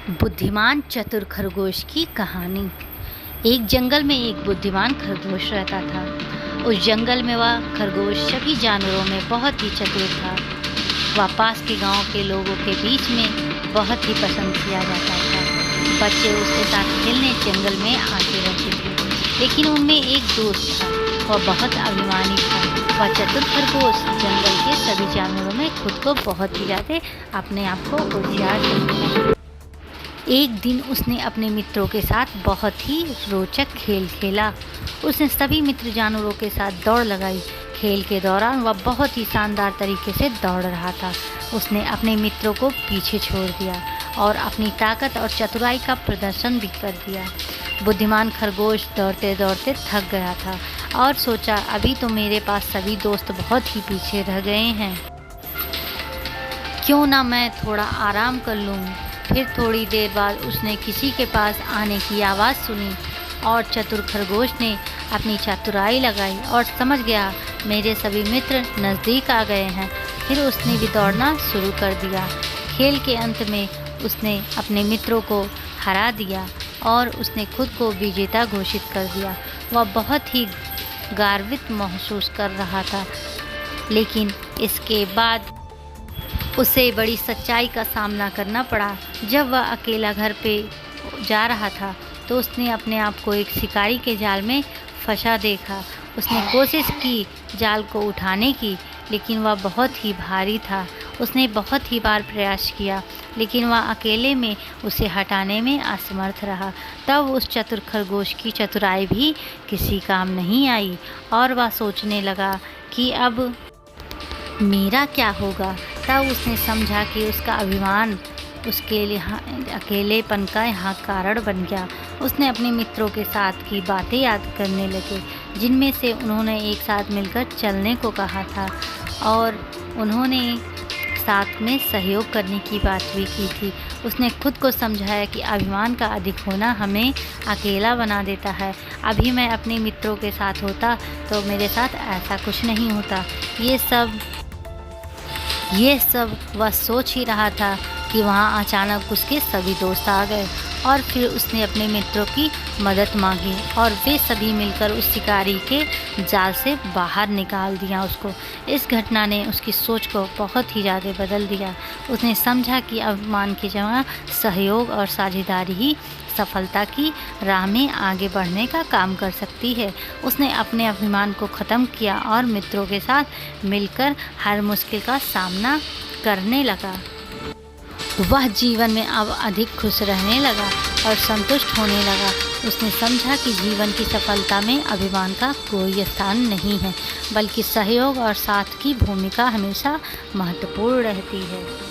बुद्धिमान चतुर खरगोश की कहानी। एक जंगल में एक बुद्धिमान खरगोश रहता था। उस जंगल में वह खरगोश सभी जानवरों में बहुत ही चतुर था। वह पास के गांव के लोगों के बीच में बहुत ही पसंद किया जाता था। बच्चे उसके साथ खेलने जंगल में आते रहते थे। लेकिन उनमें एक दोस्त था, वह बहुत अभिमानी था। वह चतुर खरगोश जंगल के सभी जानवरों में खुद को बहुत ही ज़्यादा अपने आप को होशियार समझता। एक दिन उसने अपने मित्रों के साथ बहुत ही रोचक खेल खेला। उसने सभी मित्र जानवरों के साथ दौड़ लगाई। खेल के दौरान वह बहुत ही शानदार तरीके से दौड़ रहा था। उसने अपने मित्रों को पीछे छोड़ दिया और अपनी ताकत और चतुराई का प्रदर्शन भी कर दिया। बुद्धिमान खरगोश दौड़ते दौड़ते थक गया था और सोचा, अभी तो मेरे पास सभी दोस्त बहुत ही पीछे रह गए हैं, क्यों ना मैं थोड़ा आराम कर लूँ। फिर थोड़ी देर बाद उसने किसी के पास आने की आवाज़ सुनी और चतुर खरगोश ने अपनी चतुराई लगाई और समझ गया मेरे सभी मित्र नज़दीक आ गए हैं। फिर उसने भी दौड़ना शुरू कर दिया। खेल के अंत में उसने अपने मित्रों को हरा दिया और उसने खुद को विजेता घोषित कर दिया। वह बहुत ही गर्वित महसूस कर रहा था, लेकिन इसके बाद उसे बड़ी सच्चाई का सामना करना पड़ा। जब वह अकेला घर पे जा रहा था तो उसने अपने आप को एक शिकारी के जाल में फंसा देखा। उसने कोशिश की जाल को उठाने की, लेकिन वह बहुत ही भारी था। उसने बहुत ही बार प्रयास किया, लेकिन वह अकेले में उसे हटाने में असमर्थ रहा। तब उस चतुर खरगोश की चतुराई भी किसी काम नहीं आई और वह सोचने लगा कि अब मेरा क्या होगा। तब उसने समझा कि उसका अभिमान उसके लिए अकेलेपन का यहाँ कारण बन गया। उसने अपने मित्रों के साथ की बातें याद करने लगे, जिनमें से उन्होंने एक साथ मिलकर चलने को कहा था और उन्होंने साथ में सहयोग करने की बात भी की थी। उसने खुद को समझाया कि अभिमान का अधिक होना हमें अकेला बना देता है। अभी मैं अपने मित्रों के साथ होता तो मेरे साथ ऐसा कुछ नहीं होता। ये सब वह सोच ही रहा था कि वहाँ अचानक उसके सभी दोस्त आ गए और फिर उसने अपने मित्रों की मदद मांगी और वे सभी मिलकर उस शिकारी के जाल से बाहर निकाल दिया उसको। इस घटना ने उसकी सोच को बहुत ही ज़्यादा बदल दिया। उसने समझा कि अभिमान की जगह सहयोग और साझेदारी ही सफलता की राह में आगे बढ़ने का काम कर सकती है। उसने अपने अभिमान को ख़त्म किया और मित्रों के साथ मिलकर हर मुश्किल का सामना करने लगा। वह जीवन में अब अधिक खुश रहने लगा और संतुष्ट होने लगा। उसने समझा कि जीवन की सफलता में अभिमान का कोई स्थान नहीं है, बल्कि सहयोग और साथ की भूमिका हमेशा महत्वपूर्ण रहती है।